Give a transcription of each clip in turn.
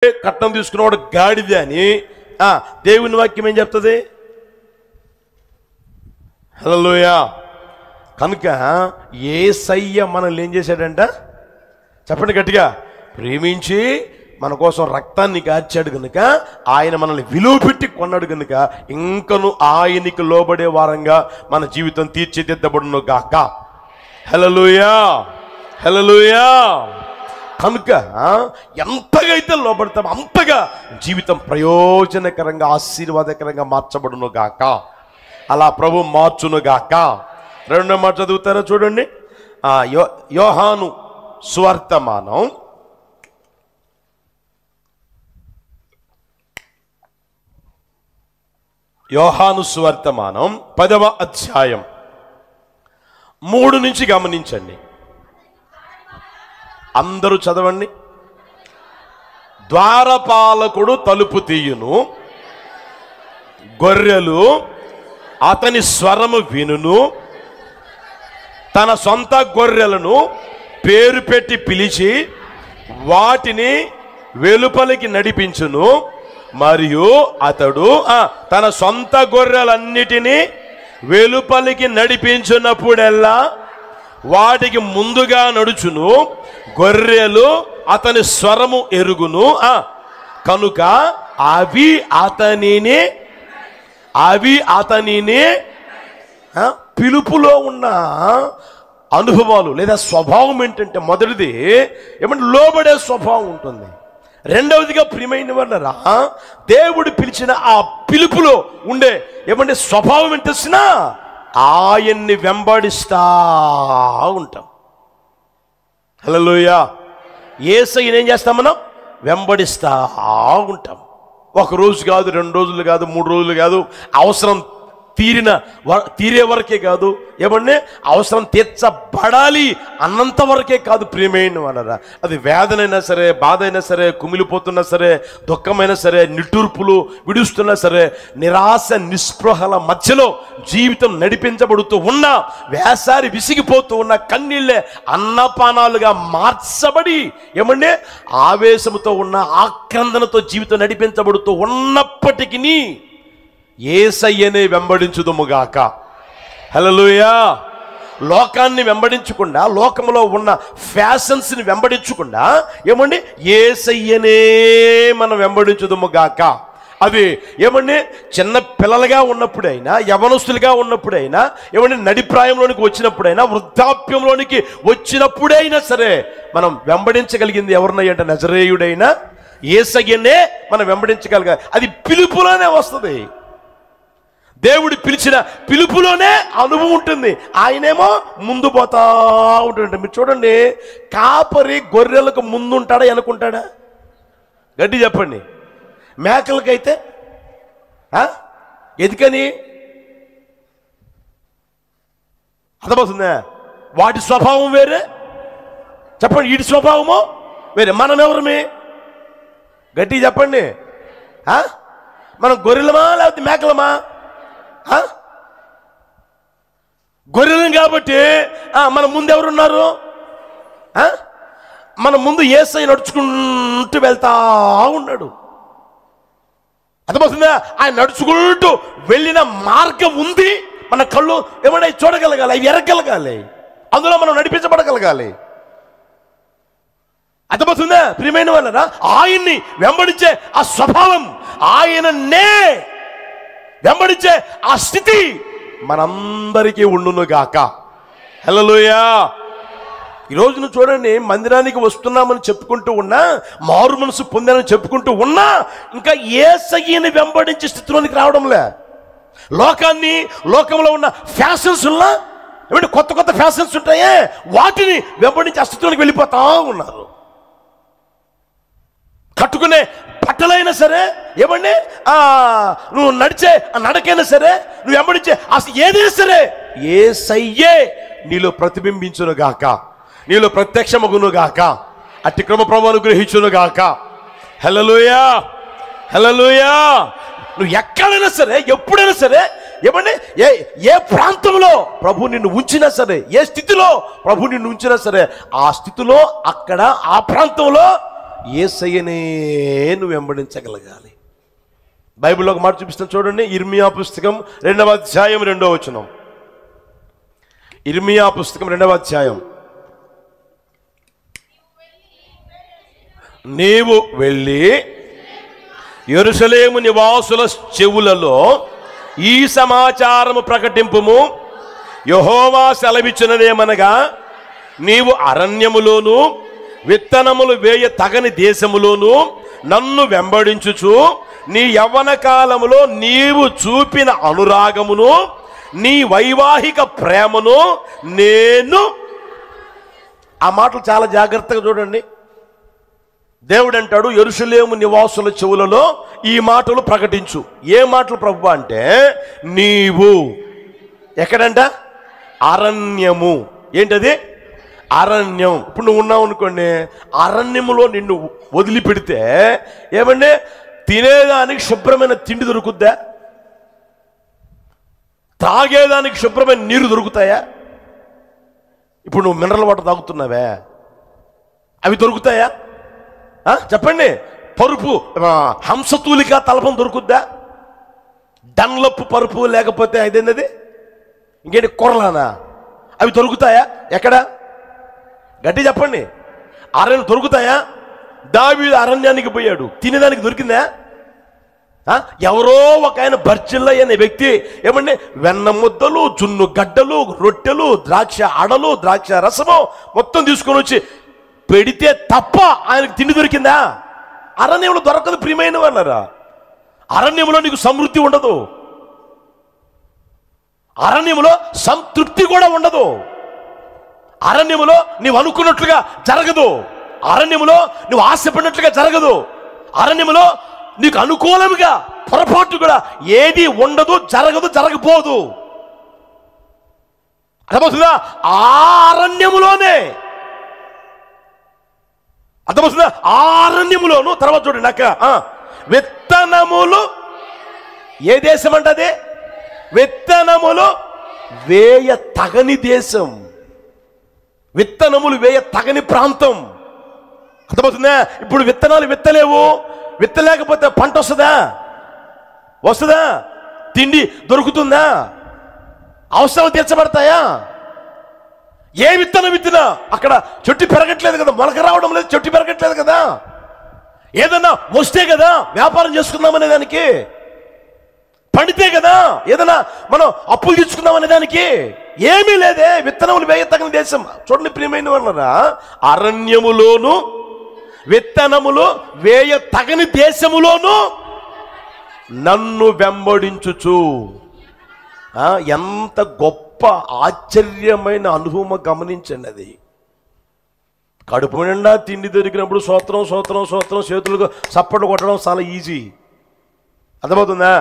కట్నం తీసుకున్నవాడు గాడిద అని దేవుని వాక్యం ఏం చెప్తుంది? హల్లెలూయా. కనుక యేసయ్య మనల్ని ఏం చేశాడంట? చెప్పండి గట్టిగా. ప్రేమించి మన కోసం రక్తాన్ని కార్చాడు కనుక, ఆయన మనల్ని విలువ పెట్టి కొన్నాడు కనుక, ఇంకను ఆయనకి లోబడే వారంగా మన జీవితం తీర్చిదిద్దబడును గాక. హల్లెలూయా, హల్లెలూయా. కనుక ఎంతగా అయితే లోబడతామో అంతగా జీవితం ప్రయోజనకరంగా ఆశీర్వాదకరంగా మార్చబడును గాక. అలా ప్రభు మార్చును గాక. రెండో మాట చదువుతారా చూడండి. యోహాను సువార్తమానం 10వ అధ్యాయం 3 నుంచి గమనించండి. అందరూ చదవండి. ద్వారపాలకుడు తలుపు తీయును, గొర్రెలు అతని స్వరము వినును, తన సొంత గొర్రెలను పేరు పెట్టి పిలిచి వాటిని వెలుపలికి నడిపించును. మరియు అతడు తన సొంత గొర్రెలన్నిటినీ వెలుపలికి నడిపించినప్పుడెల్లా వాటికి ముందుగా నడుచును. గొర్రెలు అతని స్వరము ఎరుగును, కనుక అవి అతనిని పిలుపులో ఉన్న అనుభవాలు లేదా స్వభావం ఏంటంటే, మొదటిది ఏమంటే లోబడే స్వభావం ఉంటుంది. రెండవదిగా ప్రియమైన వాళ్ళరా, దేవుడు పిలిచిన ఆ పిలుపులో ఉండే ఏమంటే స్వభావం ఏంటి తెలిసినా, ఆయన్ని వెంబడిస్తా ఉంటాం. హల్లెలూయా. యేసయ్యని ఏం చేస్తాం? మనం వెంబడిస్తా ఉంటాం. ఒక రోజు కాదు, 2 రోజులు కాదు, 3 రోజులు కాదు, అవసరం తీరే వరకే కాదు, ఏమంటే అవసరం తీర్చబడాలి అన్నంత వరకే కాదు ప్రియమైన వాళ్ళరా. అది వేదనైనా సరే, బాధ అయినా సరే, కుమిలిపోతున్నా సరే, దుఃఖమైనా సరే, నిట్టూర్పులు విడుస్తున్నా సరే, నిరాశ నిస్పృహల మధ్యలో జీవితం నడిపించబడుతూ ఉన్నా, వేసారి విసిగిపోతూ ఉన్న కన్నీళ్ళే అన్నపానాలుగా మార్చబడి ఏమంటే ఆవేశంతో ఉన్న ఆక్రందనతో జీవితం నడిపించబడుతూ ఉన్నప్పటికీ యేసయ్యనే వెంబడించుదుముగాక. హల్లెలూయా. లోకాన్ని వెంబడించకుండా, లోకంలో ఉన్న ఫ్యాషన్స్ని వెంబడించకుండా ఏమండి యేసయ్యనే మనం వెంబడించుదుముగాక. అవి ఏమండి చిన్న పిల్లలుగా ఉన్నప్పుడైనా, యవనస్తులుగా ఉన్నప్పుడైనా, ఏమండి నడిప్రాయంలోనికి వచ్చినప్పుడైనా, వృద్ధాప్యంలోనికి వచ్చినప్పుడైనా సరే మనం వెంబడించగలిగింది ఎవరినై అంటే నజరేయుడైనా యేసయ్యనే మనం వెంబడించగలగాలి. అది పిలుపులోనే వస్తుంది. దేవుడు పిలిచిన పిలుపులోనే అనుభవం ఉంటుంది. ఆయనేమో ముందు పోతా ఉంటాడు. మీరు చూడండి, కాపరి గొర్రెలకు ముందు ఉంటాడా వెనుకుంటాడా? గట్టి చెప్పండి. మేకలకైతే ఎందుకని అర్థమవుతుందా? వాటి స్వభావం వేరే, చెప్పండి. వీటి స్వభావము వేరే. మనం ఎవరమే? గట్టి చెప్పండి. మనం గొర్రెలమా లేకపోతే మేకలమా? గొర్రెలం కాబట్టి మన ముందు ఎవరున్నారు? మన ముందు యేసయ్య నడుచుకుంటూ వెళ్తా ఉన్నాడు. అర్థమవుతుందా? ఆయన నడుచుకుంటూ వెళ్ళిన మార్గం ఉంది. మన కళ్ళు ఏమైనా చూడగలగాలి, అవి ఎరగలగాలి, అందులో మనం నడిపించబడగలగాలి. అర్థమవుతుందా ప్రియమైన వాళ్ళరా? ఆయన్ని వెంబడించే ఆ స్వభావం, ఆయననే వెంబడించే ఆ స్థితి మనందరికీ ఉండునుగాక. హల్లెలూయా. ఈరోజు నువ్వు చూడండి, మందిరానికి వస్తున్నామని చెప్పుకుంటూ ఉన్నా, మారు మనసు పొందానని చెప్పుకుంటూ ఉన్నా, ఇంకా యేసయ్యని వెంబడించే స్థితిలోనికి రావడంలే. లోకంలో ఉన్న ఫ్యాషన్స్ ఉన్నా, ఏమంటే కొత్త కొత్త ఫ్యాషన్స్ ఉంటాయే, వాటిని వెంబడించి ఆ స్థితిలోనికి వెళ్ళిపోతా ఉన్నారు. కట్టుకునే బట్టలైనా సరే, ఏమండి నువ్వు నడిచే నడకైనా సరే, నువ్వు వెంబడించే అసలు ఏదైనా సరే యేసయ్యే నీలో ప్రతిబింబించును గాక, నీలో ప్రత్యక్షమగును గాక, అట్టి క్రమ ప్రభువును గ్రహించును గాక. హల్లెలూయా, హల్లెలూయా. నువ్వు ఎక్కడైనా సరే, ఎప్పుడైనా సరే, ఏమండి ఏ ప్రాంతంలో ప్రభు నిన్ను ఉంచినా సరే, ఏ స్థితిలో ప్రభు నిన్ను ఉంచినా సరే, ఆ స్థితిలో అక్కడ ఆ ప్రాంతంలో యేసయ్యనే నువ్వు వెంబడించగలగాలి. బైబిల్లో ఒక మాట చూపిస్తాను చూడండి. ఇర్మియా పుస్తకం 2వ అధ్యాయం 2వ వచనం. ఇర్మియా పుస్తకం 2వ అధ్యాయం. నీవు వెళ్ళి యెరూషలేము నివాసుల చెవులలో ఈ సమాచారము ప్రకటింపుము. యెహోవా సెలవిచ్చినదేమనగా, నీవు అరణ్యములోను విత్తనములు వేయ తగని దేశములోను నన్ను వెంబడించుచు నీ యవ్వన కాలములో నీవు చూపిన అనురాగమును నీ వైవాహిక ప్రేమను నేను. ఆ మాటలు చాలా జాగ్రత్తగా చూడండి. దేవుడు అంటాడు, యెరూషలేము నివాసుల చెవులలో ఈ మాటలు ప్రకటించు. ఏ మాటలు ప్రభువా అంటే, నీవు ఎక్కడంట? అరణ్యము. ఏంటది? అరణ్యం. ఇప్పుడు నువ్వు ఉన్నావు అనుకోండి, అరణ్యములో నిన్ను వదిలిపెడితే ఏమంటే తినేదానికి శుభ్రమైన తిండి దొరుకుద్దా? తాగేదానికి శుభ్రమైన నీరు దొరుకుతాయా? ఇప్పుడు నువ్వు మినరల్ వాటర్ తాగుతున్నావే, అవి దొరుకుతాయా? చెప్పండి. పరుపు హంసతూలిక తలపం దొరుకుద్దా? డన్లప్ పరుపు లేకపోతే అదేంది, ఇంకేంటి కొరలానా, అవి దొరుకుతాయా? ఎక్కడ? గట్టి చెప్పండి. అరణ్యం దొరుకుతాయా? దావీదు అరణ్యానికి పోయాడు, తినేదానికి దొరికిందా? ఎవరో ఒక ఆయన బర్జిల్లయ్య అనే వ్యక్తి ఏమండి వెన్న ముద్దలు, జున్ను గడ్డలు, రొట్టెలు, ద్రాక్ష అడలు, ద్రాక్ష రసము మొత్తం తీసుకొని వచ్చి పెడితే తప్ప ఆయనకు తిండి దొరికిందా? అరణ్యంలో దొరకదు ప్రియమైన వాళ్ళరా. అరణ్యంలో నీకు సమృద్ధి ఉండదు, అరణ్యంలో సంతృప్తి కూడా ఉండదు, అరణ్యములో నీవు అనుకున్నట్లుగా జరగదు, అరణ్యములో నువ్వు ఆశపడినట్లుగా జరగదు, అరణ్యములో నీకు అనుకూలంగా పొరపాటు కూడా ఏది ఉండదు, జరగదు, జరగపోదు. అర్థమవుతుందా? ఆ అరణ్యములోనే అర్థమవుతుందా? ఆ అరణ్యములోను. తర్వాత చూడండి అక్కడ విత్తనములు. ఏ దేశం అంటే? విత్తనములు వేయ తగని దేశం, విత్తనములు వేయ తగని ప్రాంతం. అర్థమవుతుందా? ఇప్పుడు విత్తనాలు విత్తలేవు, విత్తలేకపోతే పంట వస్తుందా? వస్తుందా? తిండి దొరుకుతుందా? అవసరాలు తీర్చబడతాయా? ఏ విత్తనం విత్తినా అక్కడ చెట్టు పెరగట్లేదు కదా, మొలక రావడం లేదు, చెట్టు పెరగట్లేదు కదా. ఏదన్నా వస్తే కదా వ్యాపారం చేసుకుందామనే దానికి, పండితే కదా ఏదన్నా మనం అప్పులు తీసుకుందామనే దానికి. ఏమీ లేదే. విత్తనములు వేయ తగిన దేశం. చూడండి ప్రియమైన వాళ్ళరా, అరణ్యములోను విత్తనములు వేయ తగని దేశములోను నన్ను వెంబడించుచు. ఎంత గొప్ప ఆశ్చర్యమైన అనుభవం గమనించండి. అది కడుపు నిండా తిండి దొరికినప్పుడు స్తోత్రం స్తోత్రం స్తోత్రం చేతులకు చప్పట్లు కొట్టడం చాలా ఈజీ. అర్థమవుతుందా?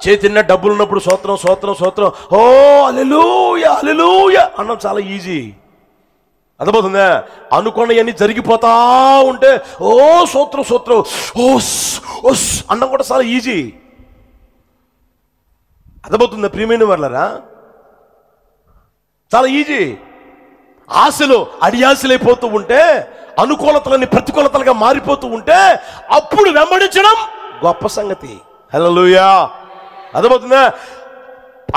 చేతి నిండా డబ్బులు ఉన్నప్పుడు స్తోత్రం స్తోత్రం స్తోత్రం, ఓ హల్లెలూయా హల్లెలూయా అన్నం చాలా ఈజీ. అర్థమవుతుందా? అనుకున్నవన్నీ జరిగిపోతా ఉంటే ఓ స్తోత్రం స్తోత్రం ఓస్ ఓస్ అన్నం కూడా చాలా ఈజీ. అర్థమవుతుందా ప్రియమైన వాళ్ళరా? చాలా ఈజీ. ఆశలు అడియాశలైపోతూ ఉంటే, అనుకూలతలని ప్రతికూలతలుగా మారిపోతూ ఉంటే అప్పుడు వెంబడించడం గొప్ప సంగతి. హల్లెలూయా. అర్థమవుతుందా?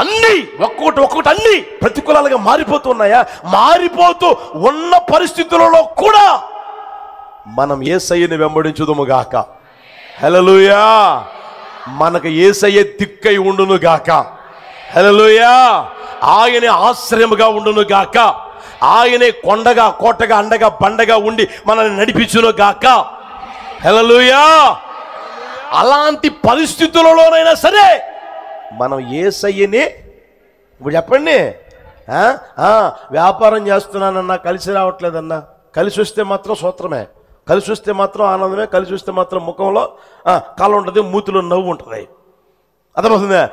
అన్ని ఒక్కొక్కటి అన్ని ప్రతికూలాలుగా మారిపోతూ ఉన్నాయా? మారిపోతూ ఉన్న పరిస్థితులలో కూడా మనం యేసయ్యని వెంబడించుదుము గాక. హల్లెలూయా. మనకు యేసయ్య దిక్కై ఉండును గాక. హల్లెలూయా. ఆయనే ఆశ్రయముగా ఉండును గాక. ఆయనే కొండగా కోటగా అండగా బండగా ఉండి మనల్ని నడిపించును గాక. హల్లెలూయా. అలాంటి పరిస్థితులలోనైనా సరే మనం యేసయ్యని, ఇప్పుడు చెప్పండి, వ్యాపారం చేస్తున్నానన్నా కలిసి రావట్లేదన్నా, కలిసి వస్తే మాత్రం స్తోత్రమే, కలిసి వస్తే మాత్రం ఆనందమే, కలిసి వస్తే మాత్రం ముఖంలో కళ ఉంటుంది, మూతిలో నవ్వు ఉంటుంది. అర్థమవుతుందా?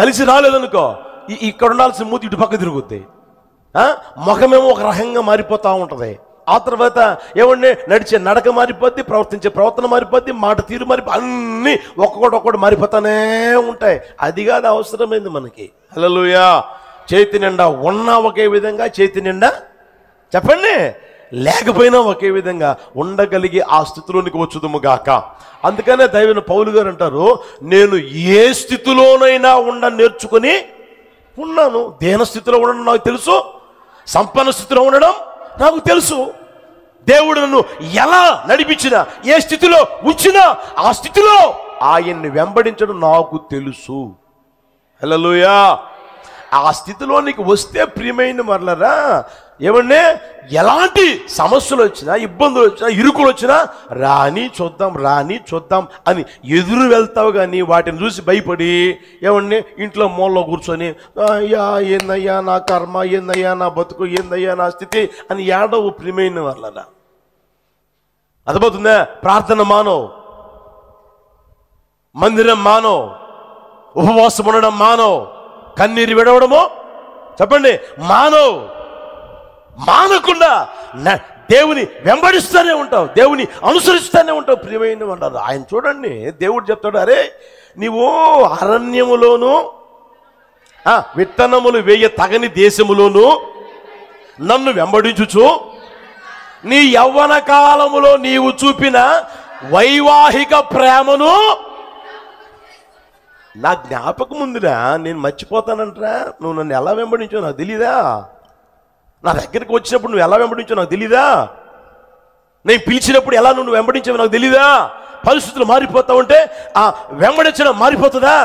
కలిసి రాలేదనుకో ఇక్కడ ఉండాల్సిన మూతి ఇటు పక్క తిరుగుద్ది, ముఖమేమో ఒక రకంగా మారిపోతూ ఉంటుంది. ఆ తర్వాత ఏమండి నడిచే నడక మారిపోద్ది, ప్రవర్తించే ప్రవర్తన మారిపోద్ది, మాట తీరు అన్నీ ఒక్కొక్కటి మారిపోతానే ఉంటాయి. అది కాదు అవసరమైంది మనకి. హల్లెలూయా. చేతి నిండా ఉన్నా ఒకే విధంగా, చేతి నిండా చెప్పండి లేకపోయినా ఒకే విధంగా ఉండగలిగి ఆ స్థితిలోనికి వచ్చుదుము గాక. అందుకనే దైవన పౌలు గారు అంటారు, నేను ఏ స్థితిలోనైనా నేర్చుకుని ఉన్నాను. దేన స్థితిలో ఉండడం నాకు తెలుసు, సంపన్న స్థితిలో ఉండడం నాకు తెలుసు. దేవుడు నన్ను ఎలా నడిపించినా, ఏ స్థితిలో ఉంచినా ఆ స్థితిలో ఆయన్ని వెంబడించడం నాకు తెలుసు. హల్లెలూయా. ఆ స్థితిలోనికి వస్తే ప్రియమైన మరలరా, ఏమంటే ఎలాంటి సమస్యలు వచ్చినా, ఇబ్బందులు వచ్చినా, ఇరుకులు వచ్చినా రాని చూద్దాం అని ఎదురు వెళ్తావు. కానీ వాటిని చూసి భయపడి ఏమండి ఇంట్లో మూలలో కూర్చొని అయ్యా ఏందయ్యా నా కర్మ, ఏందయ్యా నా బతుకు, ఏందయ్యా నా స్థితి అని ఏడవు ప్రియమైన మరలరా. అర్థమవుతుందా? ప్రార్థన మానో, మందిరం మానో, ఉపవాసం ఉండడం మానో, కన్నీరు విడవడమో చెప్పండి మానకుండా దేవుని వెంబడిస్తూనే ఉంటావు, దేవుని అనుసరిస్తూనే ఉంటావు ప్రియమైన ఉంటారు. ఆయన చూడండి, దేవుడు చెప్తాడు, అరే నీవు అరణ్యములోను విత్తనములు వేయ తగని దేశములోను నన్ను వెంబడించుచు నీ యవ్వన కాలములో నీవు చూపిన వైవాహిక ప్రేమను నా జ్ఞాపకం ఉందిరా, నేను మర్చిపోతానంటరా. నువ్వు నన్ను ఎలా వెంబడించావు నాకు తెలీదా? నా దగ్గరికి వచ్చినప్పుడు నువ్వు ఎలా వెంబడించావు నాకు తెలీదా? నేను పిలిచినప్పుడు ఎలా నువ్వు వెంబడించావు నాకు తెలీదా? పరిస్థితులు మారిపోతా ఉంటే ఆ వెంబడించడం మారిపోతుందా?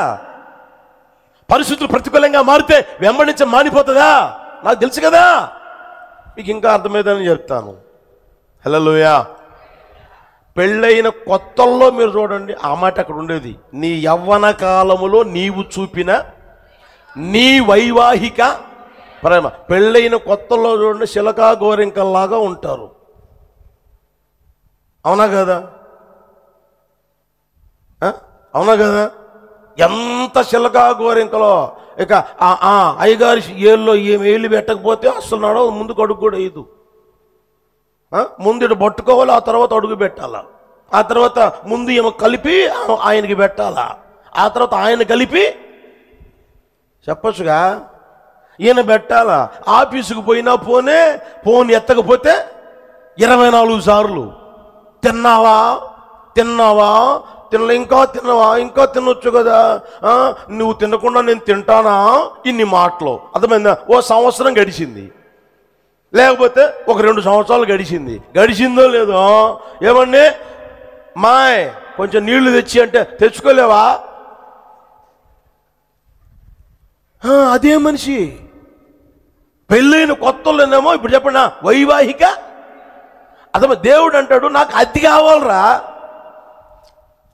పరిస్థితులు ప్రతికూలంగా మారితే వెంబడించడం మారిపోతుందా? నాకు తెలుసు కదా. మీకు ఇంకా అర్థమైందని చెప్తాను. హల్లెలూయా. పెళ్ళైన కొత్తల్లో మీరు చూడండి, ఆ మాట అక్కడ ఉండేది, నీ యవ్వన కాలములో నీవు చూపిన నీ వైవాహిక ప్రేమ. పెళ్ళైన కొత్తల్లో చూడండి శిలకా గోరింకల్లాగా ఉంటారు. అవునా కదా? అవునా కదా? ఎంత శిలకా గోరింకలో. ఇక అయ్యగారి ఏళ్ళు ఏమి ఏళ్ళు పెట్టకపోతే అసలు నడవదు, ముందుకు అడుగు కూడా వేయదు. ముందు ఇటు పట్టుకోవాలి, ఆ తర్వాత అడుగు పెట్టాలా, ఆ తర్వాత ముందు ఏమో కలిపి ఆయనకి పెట్టాలా, ఆ తర్వాత ఆయన కలిపి చెప్పచ్చుగా ఈయన పెట్టాలా. ఆఫీసుకు పోయినా ఫోన్ ఎత్తకపోతే 24 సార్లు తిన్నావా ఇంకా తినొచ్చు కదా, నువ్వు తినకుండా నేను తింటానా, ఇన్ని మాటలు. అర్థమైందా? ఓ సంవత్సరం గడిచింది, లేకపోతే ఒక 2 సంవత్సరాలు గడిచిందో లేదో, ఏమండి మాయ్ కొంచెం నీళ్లు తెచ్చి అంటే తెచ్చుకోలేవా? అదే మనిషి. పెళ్ళైన కొత్తలోనేమో ఇప్పుడు చెప్పండి వైవాహిక అర్థమా. దేవుడు అంటాడు, నాకు అది కావాలరా,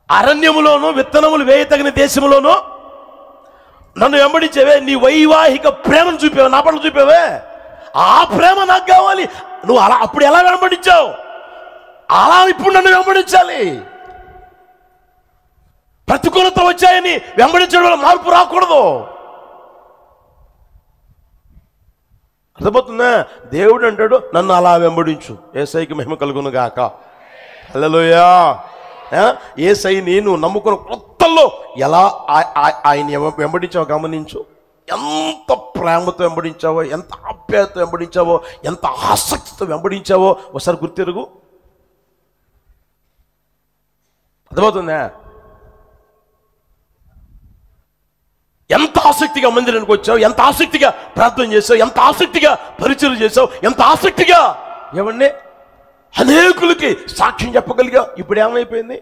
అరణ్యములోను విత్తనములు వేయతగిన దేశంలోను నన్ను వెంబడించేవే, నీ వైవాహిక ప్రేమను చూపేవే, నా పట్ల చూపేవే, ఆ ప్రేమ నాకు కావాలి. నువ్వు అలా అప్పుడు ఎలా వెంబడించావు, అలా ఇప్పుడు నన్ను వెంబడించాలి. ప్రతికూలత వచ్చాయని వెంబడించడం వల్ల మార్పు రాకూడదు. అర్థమవుతుందా? దేవుడు అంటాడు, నన్ను అలా వెంబడించు. యేసయ్యకి మహిమ కలుగును గాక. హల్లెలూయా. యేసయ్యని నువ్వు నమ్ముకున్న కొత్తల్లో ఎలా ఆయన వెంబడించావో గమనించు. ఎంత ప్రేమతో వెంబడించావో, ఎంత ఆప్యాయతో వెంబడించావో, ఎంత ఆసక్తితో వెంబడించావో ఒకసారి గుర్తెరుగు. అర్థమవుతుందా? ఎంత ఆసక్తిగా మందిరానికి వచ్చావు, ఎంత ఆసక్తిగా ప్రార్థన చేసావు, ఎంత ఆసక్తిగా పరిచయం చేసావు, ఎంత ఆసక్తిగా ఏమండి అనేకులకి సాక్ష్యం చెప్పగలిగా. ఇప్పుడు ఏమైపోయింది?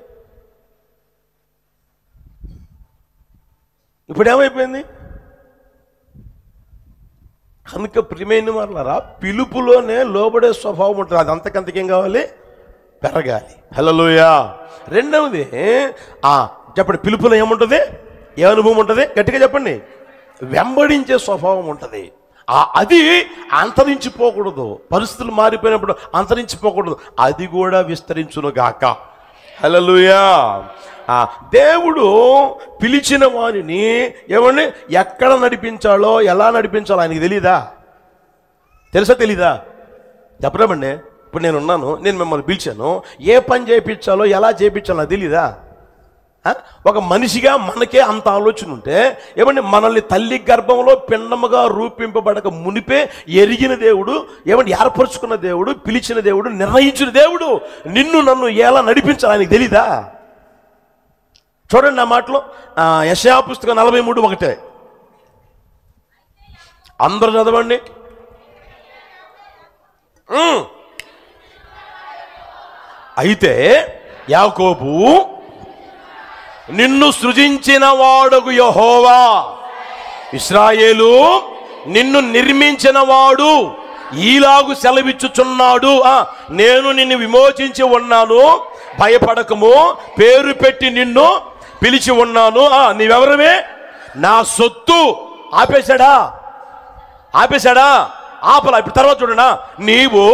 కనుక ప్రియమైన వాళ్ళారా, పిలుపులోనే లోబడే స్వభావం ఉంటుంది. అది అంతకంతకేం కావాలి? పెరగాలి. హల్లెలూయా. రెండవది చెప్పండి, పిలుపులో ఏముంటుంది? ఏ అనుభవం ఉంటుంది? గట్టిగా చెప్పండి. వెంబడించే స్వభావం ఉంటుంది. అది అంతరించిపోకూడదు. పరిస్థితులు మారిపోయినప్పుడు అంతరించిపోకూడదు, అది కూడా విస్తరించును గాక. హల్లెలూయా. దేవుడు పిలిచిన వారిని ఏమండి ఎక్కడ నడిపించాలో, ఎలా నడిపించాలో ఆయనకి తెలీదా? తెలీదా? చెప్పలేమండి. ఇప్పుడు నేనున్నాను, నేను మిమ్మల్ని పిలిచాను, ఏ పని చేయించాలో ఎలా చేయించాలో నాకు తెలీదా? ఒక మనిషిగా మనకే అంత ఆలోచన ఉంటే ఏమంటే మనల్ని తల్లి గర్భంలో పిండముగా రూపింపబడక మునిపే ఎరిగిన దేవుడు, ఏమంటే ఏర్పరచుకున్న దేవుడు, పిలిచిన దేవుడు, నిర్ణయించిన దేవుడు నిన్ను నన్ను ఎలా నడిపించాలి ఆయనకు తెలీదా? చూడండి నా మాటలో యెషయా పుస్తకం 43:1 అందరూ చదవండి. అయితే యాకోబు నిన్ను సృజించిన వాడగు యెహోవా, ఇశ్రాయేలు నిన్ను నిర్మించిన వాడు ఈలాగు సెలవిచ్చుచున్నాడు, నేను నిన్ను విమోచించి ఉన్నాను, భయపడకము, పేరు పెట్టి నిన్ను పిలిచి ఉన్నాను, నీవెవరమే? నా సొత్తు. ఆపేశాడా? ఆపలా. ఇప్పుడు తర్వాత చూడనా, నీవు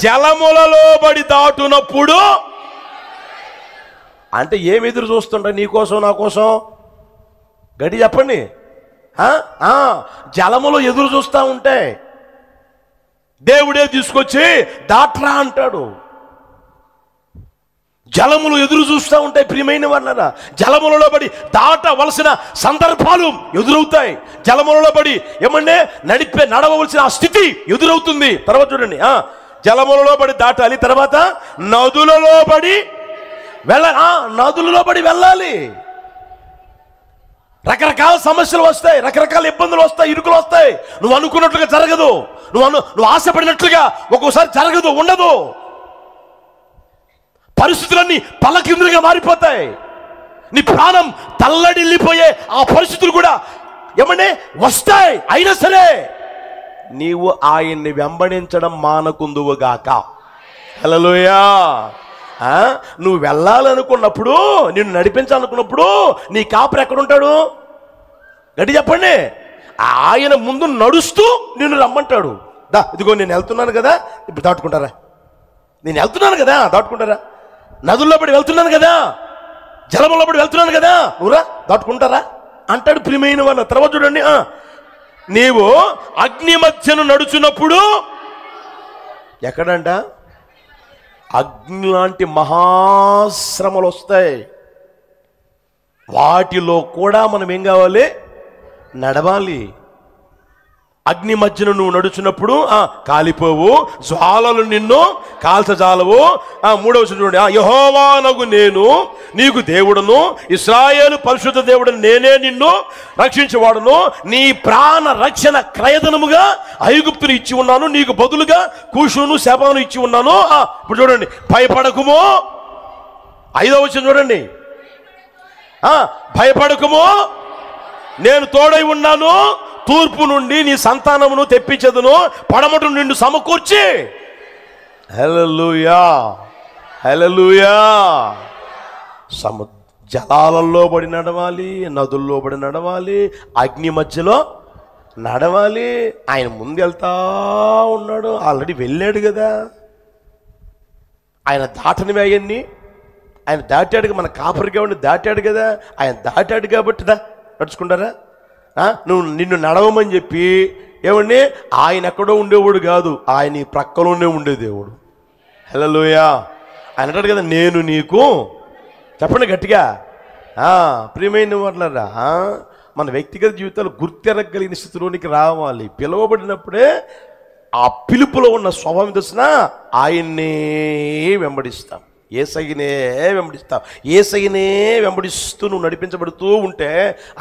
జలములలో బడి దాటునప్పుడు అంటే ఏమి ఎదురు చూస్తుంటా నీకోసం నా కోసం? గడి చెప్పండి. జలములో ఎదురు చూస్తూ ఉంటే దేవుడే తీసుకొచ్చి దాట్రా అంటాడు. జలములు ఎదురు చూస్తూ ఉంటాయి ప్రియమైన వాళ్ళరా. జలములలో పడి దాటవలసిన సందర్భాలు ఎదురవుతాయి. జలములలో పడి ఏమంటే నడవవలసిన ఆ స్థితి ఎదురవుతుంది. తర్వాత చూడండి, జలములలో పడి దాటాలి, తర్వాత నదులలో పడి వెళ్ళాలి. రకరకాల సమస్యలు వస్తాయి, రకరకాల ఇబ్బందులు వస్తాయి, ఇరుకులు వస్తాయి. నువ్వు అనుకున్నట్లుగా జరగదు, నువ్వు ఆశపడినట్లుగా ఒక్కోసారి జరగదు, ఉండదు. పరిస్థితులన్నీ తలకిందులుగా మారిపోతాయి. నీ ప్రాణం తల్లడిల్లిపోయే ఆ పరిస్థితులు కూడా ఏమంటే వస్తాయి. అయినా సరే నీవు ఆయన్ని వెంబడించడం మానకుందువుగాక. హల్లెలూయా. నువ్వు వెళ్ళాలనుకున్నప్పుడు, నిన్ను నడిపించాలనుకున్నప్పుడు నీ కాపరి ఎక్కడుంటాడు? గట్టి చెప్పండి. ఆయన ముందు నడుస్తూ నిన్ను రమ్మంటాడు. ఇదిగో నేను వెళ్తున్నాను కదా, ఇప్పుడు దాటుకుంటారా? నేను వెళ్తున్నాను కదా, దాటుకుంటారా? నదుల్లో పడి వెళ్తున్నాను కదా, జలముల్లో పడి వెళ్తున్నాను కదా, నువ్వురా దాటుకుంటారా అంటాడు ప్రియమైన వాళ్ళ. తర్వాత చూడండి, నీవు అగ్ని మధ్యను నడుచున్నప్పుడు ఎక్కడంట? అగ్ని లాంటి మహాశ్రమలు వస్తాయి. వాటిలో కూడా మనం ఏం కావాలి? నడవాలి. అగ్ని మధ్యన నువ్వు నడుచున్నప్పుడు కాలిపోవు, జ్వాలలు నిన్ను కాల్చజాలవు. 3వ వచనం చూడండి, యెహోవానగు నేను నీకు దేవుడును, ఇశ్రాయేలు పరిశుద్ధ దేవుడును, నేనే నిన్ను రక్షించేవాడును, నీ ప్రాణ రక్షణ క్రయధనముగా ఐగుప్తును ఇచ్చి ఉన్నాను, నీకు బదులుగా కూషును శెబాను ఇచ్చి ఉన్నాను. ఇప్పుడు చూడండి, భయపడకుము. 5వ వచనం చూడండి, భయపడకుము, నేను తోడై ఉన్నాను, తూర్పు నుండి నీ సంతానమును తెప్పించదును, పడమటి నిన్ను సమకూర్చి. హల్లెలూయా, హల్లెలూయా. జలాలలో పడి నడవాలి, నదుల్లో పడి నడవాలి, అగ్ని మధ్యలో నడవాలి. ఆయన ముందు వెళ్తా ఉన్నాడు, ఆల్రెడీ వెళ్ళాడు కదా. ఆయన దాటని అవన్నీ ఆయన దాటాడు. మన కాపరిగా ఉండి దాటాడు కదా, ఆయన దాటాడు కాబట్టి నడుచుకుంటారా? నిన్ను నడవమని చెప్పి ఏమండి ఆయన ఎక్కడో ఉండేవాడు కాదు, ఆయన ఈ ప్రక్కలోనే ఉండే దేవుడు. హల్లెలూయా. ఆయన అంటాడు కదా, నేను నీకు, చెప్పండి గట్టిగా, ప్రియమైన వాళ్ళరా. మన వ్యక్తిగత జీవితాలు గుర్తెరగలిగిన స్థితిలోనికి రావాలి. పిలువబడినప్పుడే ఆ పిలుపులో ఉన్న స్వభావం తెలిసిన ఆయన్నే వెంబడిస్తాం, యేసయ్యనే వెంబడిస్తాం. యేసయ్యనే వెంబడిస్తూ నువ్వు నడిపించబడుతూ ఉంటే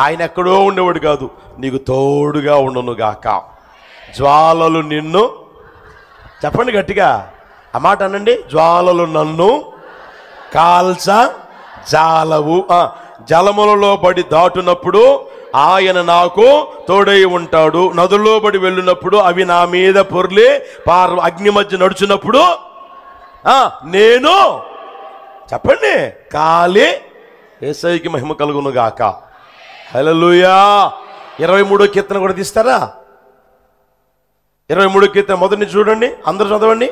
ఆయన ఎక్కడో ఉండేవాడు కాదు, నీకు తోడుగా ఉండను గాక. జ్వాలలు నిన్ను, చెప్పండి గట్టిగా ఆ మాట అనండి, జ్వాలలు నన్ను కాల్చ జాలవు. జలములలో పడి దాటునప్పుడు ఆయన నాకు తోడై ఉంటాడు, నదుల్లో పడి వెళ్ళినప్పుడు అవి నా మీద పొర్లి అగ్ని మధ్య నడుచున్నప్పుడు నేను, చెప్పండి, కాలి యేసయ్యకి మహిమ కలుగును గాక. హల్లెలూయా. 23వ కీర్తన కూడా తీస్తారా? 23వ కీర్తన మొదటి నుంచి చూడండి, అందరూ చదవండి,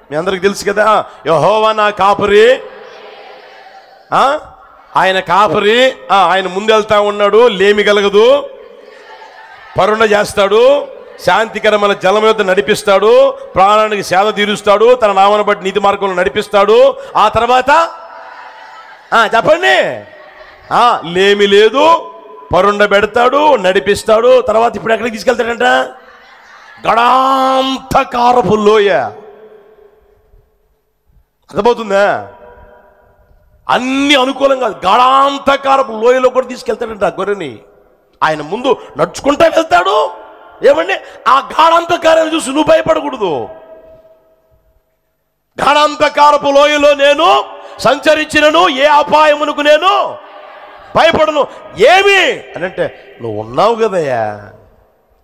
మీ అందరికి తెలుసు కదా. యెహోవా నా కాపరి, ఆయన కాపరి, ఆయన ముందెళ్తా ఉన్నాడు, లేమి కలగదు, పరుణ చేస్తాడు, శాంతికరమైన జలం యొద్ద నడిపిస్తాడు, ప్రాణానికి సేద తీరుస్తాడు, తన నామను బట్టి నీతి మార్గంలో నడిపిస్తాడు. ఆ తర్వాత చెప్పండి, లేమి లేదు, పరుండ పెడతాడు, నడిపిస్తాడు. తర్వాత ఇప్పుడు ఎక్కడికి తీసుకెళ్తాడంట? గడాంధకారపు లోయ. అర్థమవుతుందా? అన్ని అనుకూలంగా గాఢాంధకారపు లోయలో కూడా తీసుకెళ్తాడంట ఆ గొర్రెని. ఆయన ముందు నడుచుకుంటా వెళ్తాడు. ఏమండి, ఆ గాఢాంధకారాన్ని చూసి నువ్వు భయపడకూడదు. గాఢాంధకారపు లోయలో నేను సంచరించినను ఏ అపాయమునకు నేను భయపడను. ఏమి అని అంటే, నువ్వు ఉన్నావు కదయ్యా,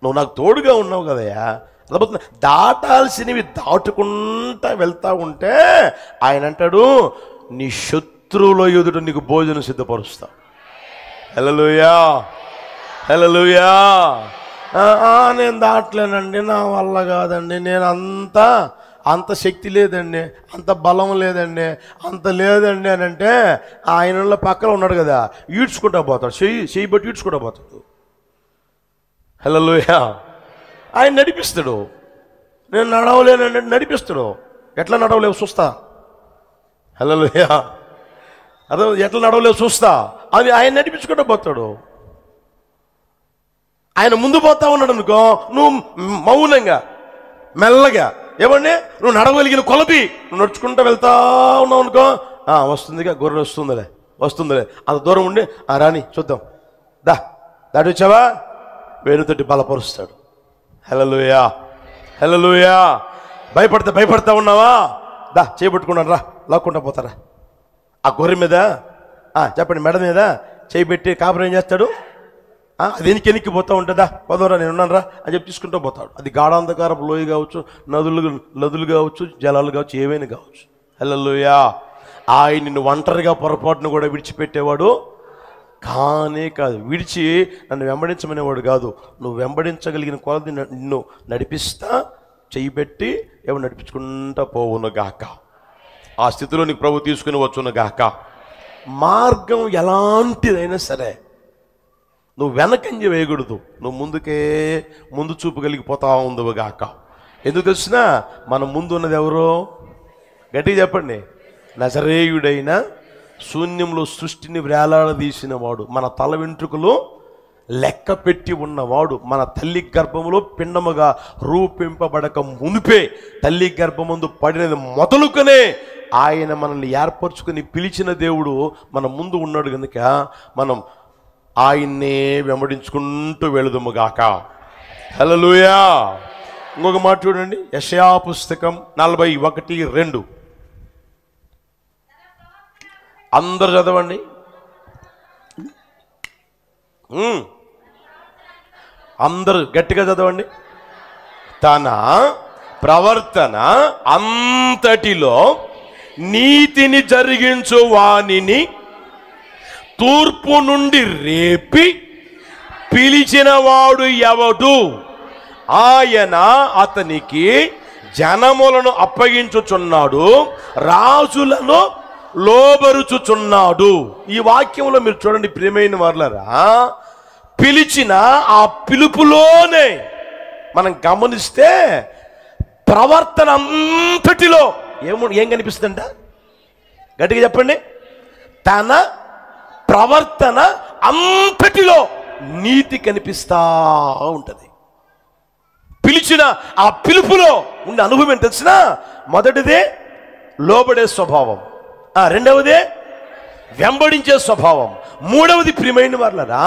నువ్వు నాకు తోడుగా ఉన్నావు కదయ్యా. దాటాల్సినవి దాటుకుంటా వెళ్తా ఉంటే ఆయన అంటాడు, నీ శత్రువుల ఎదుట నీకు భోజనం సిద్ధపరుస్తా. హల్లెలూయా, హల్లెలూయా. నేను దాటలేనండి, నా వల్ల కాదండి, నేను అంత శక్తి లేదండి, అంత బలం లేదండి, అంత లేదండి అని అంటే ఆయన పక్కన ఉన్నాడు కదా, ఈడ్చుకుంటా పోతాడు. చెయ్యి బట్టి ఈడ్చుకుంటా పోతాడు. హల్లెలూయా. ఆయన నడిపిస్తాడు. నేను నడవలేనండి నడిపిస్తాడు. ఎట్లా నడవలేవు చూస్తా. హల్లెలూయా. అదే ఎట్లా నడవలేవు చూస్తా అది ఆయన నడిపించుకుంటూ పోతాడు. ఆయన ముందు పోతా ఉన్నాడు అనుకో, నువ్వు మౌనంగా మెల్లగా, ఏమండి, నువ్వు నడవగలిగిన కొలది నువ్వు నడుచుకుంటూ వెళ్తా ఉన్నావు అనుకో, వస్తుందిగా, గొర్రె వస్తుందిలే అంత దూరం ఉండి, రాని చూద్దాం, దాటి వచ్చావా, వేరుతోటి బలపరుస్తాడు. హల్లెలూయా, హల్లెలూయా. భయపడతా ఉన్నావా, చేయబట్టుకున్నాను రా, లాక్కుంటా పోతారా. ఆ గొర్రె మీద చెప్పండి, మెడ మీద చేయబెట్టి కాపురం ఏం చేస్తాడు, అది ఎనికి పోతూ ఉంటుందా, పదవరా నేను ఉన్నాను రా అని చెప్పి తీసుకుంటూ పోతాడు. అది గాఢాంధకారపు లోయ కావచ్చు, నదులు కావచ్చు, జలాలు కావచ్చు, ఏవైనా కావచ్చు. హల్లెలూయా. ఆయన నిన్ను ఒంటరిగా పొరపాటును కూడా విడిచిపెట్టేవాడు కానే కాదు. విడిచి నన్ను వెంబడించమనేవాడు కాదు. నువ్వు వెంబడించగలిగిన కొలది నిన్ను నడిపిస్తా, చెయ్యి పెట్టి ఏమో నడిపించుకుంటా పోవును గాక. ఆ స్థితిలో నీకు ప్రభు తీసుకుని వచ్చును గాక. మార్గం ఎలాంటిదైనా సరే నువ్వు వెనకంజ వేయకూడదు, నువ్వు ముందు చూపు కలిగిపోతా ఉందవు గాక. ఎందుకు తెలిసినా మన ముందు ఉన్నది ఎవరో? గట్టిగా చెప్పండి. నజరేయుడైన శూన్యంలో సృష్టిని వేలాడదీసిన వాడు, మన తల వెంట్రుకలు లెక్క పెట్టి ఉన్నవాడు, మన తల్లి గర్భములో పిండముగా రూపింపబడక మునిపే తల్లి గర్భమందు పడినది మొదలుకనే ఆయన మనల్ని ఏర్పరచుకుని పిలిచిన దేవుడు మన ముందు ఉన్నాడు కనుక మనం ఆయన్నే వెంబడించుకుంటూ వెళుదుముగాక. హల్లెలూయా. ఇంకొక మాట చూడండి, యెషయా పుస్తకం 41:2. అందరు చదవండి. అందరూ గట్టిగా చదవండి. తన ప్రవర్తన అంతటిలో నీతిని జరిగించు వానిని తూర్పు నుండి రేపి పిలిచిన వాడు ఎవడు? ఆయన అతనికి జనములను అప్పగించుచున్నాడు, రాజులను లోబరుచుచున్నాడు. ఈ వాక్యంలో మీరు చూడండి ప్రియమైన వారులారా, పిలిచిన ఆ పిలుపులోనే మనం గమనిస్తే ప్రవర్తన అంతటిలో ఏం కనిపిస్తుందంట? గట్టిగా చెప్పండి. తన ప్రవర్తన అంతటిలో నీతి కనిపిస్తా ఉంటది. పిలిచిన ఆ పిలుపులో ఉండే అనుభవం ఏంటి తెలిసిన? మొదటిదే లోబడే స్వభావం, రెండవదే వెంబడించే స్వభావం, మూడవది ప్రియమైన వారులారా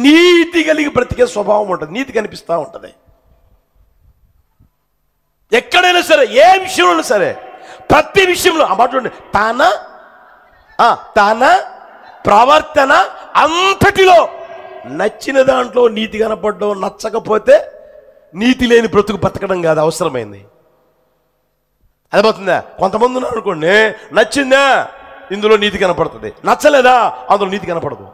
నీతి కలిగి బ్రతికే స్వభావం ఉంటుంది. నీతి కనిపిస్తూ ఉంటుంది. ఎక్కడైనా సరే, ఏ విషయంలో సరే, ప్రతి విషయంలో ఆ మాట చూడండి, తన ప్రవర్తన అంతటిలో నచ్చిన దాంట్లో నీతి కనపడడం, నచ్చకపోతే నీతి లేని బ్రతుకు బతకడం కాదు అవసరమైంది. అర్థమవుతుందా? కొంతమంది ఉన్నారు అనుకోండి, నచ్చిందా ఇందులో నీతి కనపడుతుంది, నచ్చలేదా అందులో నీతి కనపడదు.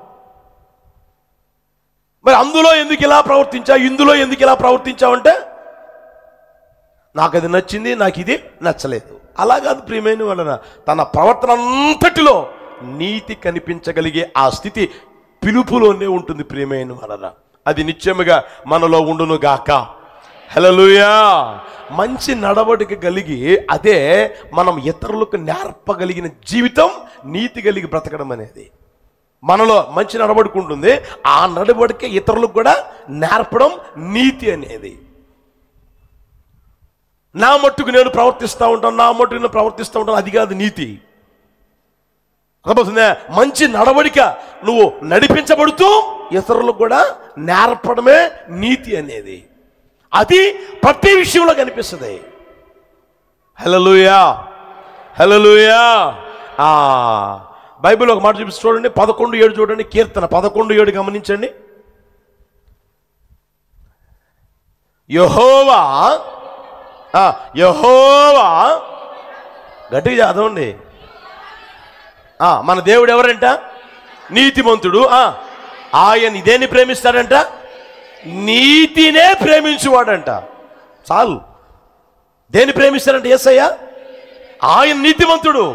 మరి అందులో ఎందుకు ఇలా ప్రవర్తించావు, ఇందులో ఎందుకు ఇలా ప్రవర్తించావంటే నాకు అది నచ్చింది, నాకు ఇది నచ్చలేదు. అలా కాదు ప్రియమైన వాళ్ళ, తన ప్రవర్తన అంతటిలో నీతి కనిపించగలిగే ఆ స్థితి పిలుపులోనే ఉంటుంది ప్రియమైన వాళ్ళ. అది నిత్యముగా మనలో ఉండును గాక. హల్లెలూయా. మంచి నడవడిక కలిగి, అదే మనం ఇతరులకు నేర్పగలిగిన జీవితం నీతి కలిగి బ్రతకడం అనేది. మనలో మంచి నడవడిక ఉంటుంది. ఆ నడవడిక ఇతరులకు కూడా నేర్పడం నీతి అనేది. నా మట్టుకు నేను ప్రవర్తిస్తూ ఉంటాను, నా మట్టుకు నేను ప్రవర్తిస్తూ ఉంటాను, అది కాదు నీతి. అర్థమవుతుందా? మంచి నడవడిక నువ్వు నడిపించబడుతూ ఇతరులకు కూడా నేర్పడమే నీతి అనేది. అది ప్రతి విషయంలో కనిపిస్తుంది. హల్లెలూయా, హల్లెలూయా. బైబిల్ ఒక మాట చూపిస్తే చూడండి, 11:7 చూడండి. కీర్తన 11:7 గమనించండి. యెహోవా యెహోవా గట్టిగా చదవండి. మన దేవుడు ఎవరంట? నీతిమంతుడు. ఆయన ఇదేని ప్రేమిస్తాడంట? నీతినే ప్రేమించువాడంట. చాలు. దేని ప్రేమిస్తాడంట? యేసయ్య. ఆయన నీతిమంతుడు.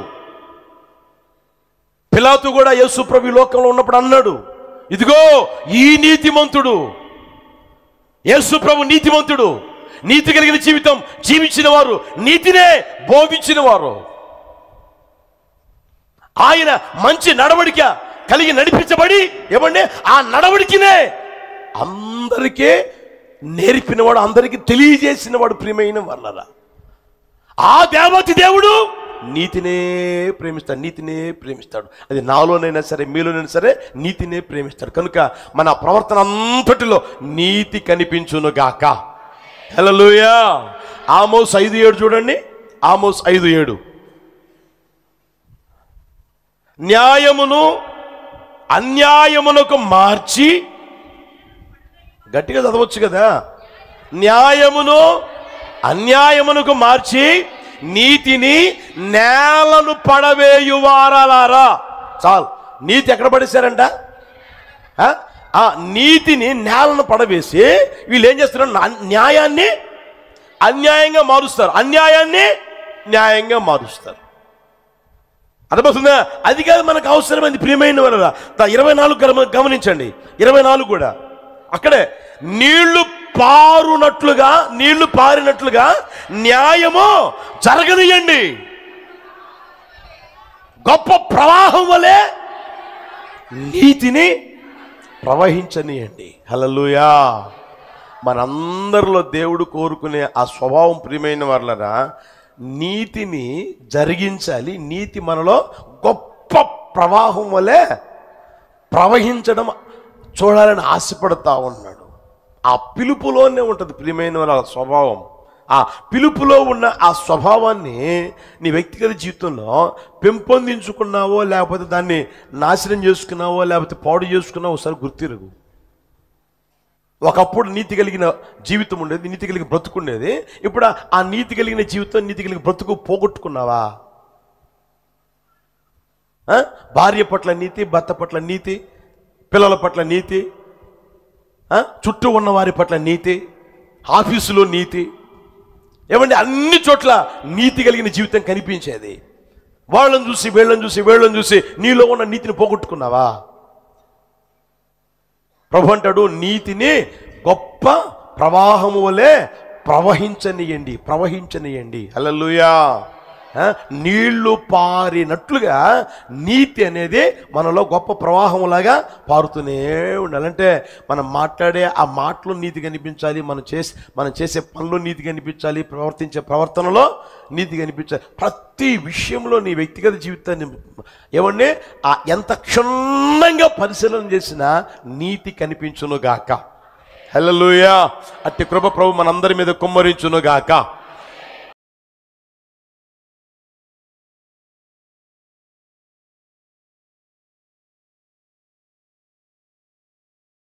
పిలాతు కూడా యేసు ప్రభు లోకంలో ఉన్నప్పుడు అన్నాడు, ఇదిగో ఈ నీతిమంతుడు. యేసు ప్రభు నీతిమంతుడు. నీతి కలిగిన జీవితం జీవించిన వారు, నీతినే బోధించిన వారు. ఆయన మంచి నడవడిక కలిగి నడిపించబడి ఏమండి ఆ నడవడికనే అందరికీ నేర్పినవాడు, అందరికీ తెలియజేసినవాడు. ప్రియమైన వాళ్ళరా, ఆ దేవతి దేవుడు నీతినే ప్రేమిస్తాడు, నీతినే ప్రేమిస్తాడు. అది నాలోనైనా సరే మీలోనైనా సరే నీతినే ప్రేమిస్తాడు. కనుక మన ప్రవర్తన అంతటిలో నీతి కనిపించును గాక. హల్లెలూయా. ఆమోస్ 5:7 చూడండి. ఆమోస్ 5:7 న్యాయమును అన్యాయమునకు మార్చి, గట్టిగా చదవచ్చు కదా, న్యాయమును అన్యాయమునకు మార్చి నీతిని నేలను పడవేయువారలారా. చాలు. నీతి ఎక్కడ పడేశారంట? ఆ నీతిని నేలను పడవేసి వీళ్ళు ఏం చేస్తారు? న్యాయాన్ని అన్యాయంగా మారుస్తారు, అన్యాయాన్ని న్యాయంగా మారుస్తారు. అర్థమవుతుందా? అది కాదు మనకు అవసరమైంది. ప్రియమైన వాళ్ళ 24 గమనించండి. 24 కూడా అక్కడే నీళ్లు పారినట్లుగా న్యాయము జరగనియండి, గొప్ప ప్రవాహం వలె నీతిని ప్రవహించనియండి. హల్లెలూయా. మనందరిలో దేవుడు కోరుకునే ఆ స్వభావం ప్రియమైన వాళ్ళరా, నీతిని జరిగించాలి. నీతి మనలో గొప్ప ప్రవాహం వలె ప్రవహించడం చూడాలని ఆశపడతా ఉన్నాడు. ఆ పిలుపులోనే ఉంటుంది ప్రియమైన వాళ్ళ స్వభావం. ఆ పిలుపులో ఉన్న ఆ స్వభావాన్ని నీ వ్యక్తిగత జీవితంలో పెంపొందించుకున్నావో లేకపోతే దాన్ని నాశనం చేసుకున్నావో లేకపోతే పాడు చేసుకున్నావో ఒకసారి గుర్తిరుగు. ఒకప్పుడు నీతి కలిగిన జీవితం ఉండేది, నీతి కలిగిన బ్రతుకుండేది. ఇప్పుడు ఆ నీతి కలిగిన జీవితం, నీతి కలిగిన బ్రతుకు పోగొట్టుకున్నావా? భార్య పట్ల నీతి, భర్త పట్ల నీతి, పిల్లల పట్ల నీతి, చుట్టూ ఉన్న వారి పట్ల నీతి, ఆఫీసులో నీతి, ఏమండి అన్ని చోట్ల నీతి కలిగిన జీవితం కనిపించేది. వాళ్ళని చూసి వీళ్ళని చూసి నీలో ఉన్న నీతిని పోగొట్టుకున్నావా? ప్రభు అంటాడు, నీతిని గొప్ప ప్రవాహము వలె ప్రవహించనియండి. హల్లెలూయా. నీళ్లు పారినట్లుగా నీతి అనేది మనలో గొప్ప ప్రవాహంలాగా పారుతూనే ఉండాలంటే మనం మాట్లాడే ఆ మాటలో నీతి కనిపించాలి, మనం చేసే పనులు నీతి కనిపించాలి, ప్రవర్తించే ప్రవర్తనలో నీతి కనిపించాలి. ప్రతి విషయంలో నీ వ్యక్తిగత జీవితాన్ని ఏమండి ఎంత క్షుణ్ణంగా పరిశీలన చేసినా నీతి కనిపించును గాక. హల్లెలూయా. అట్టి కృప ప్రభు మనందరి మీద కుమ్మరించును గాక.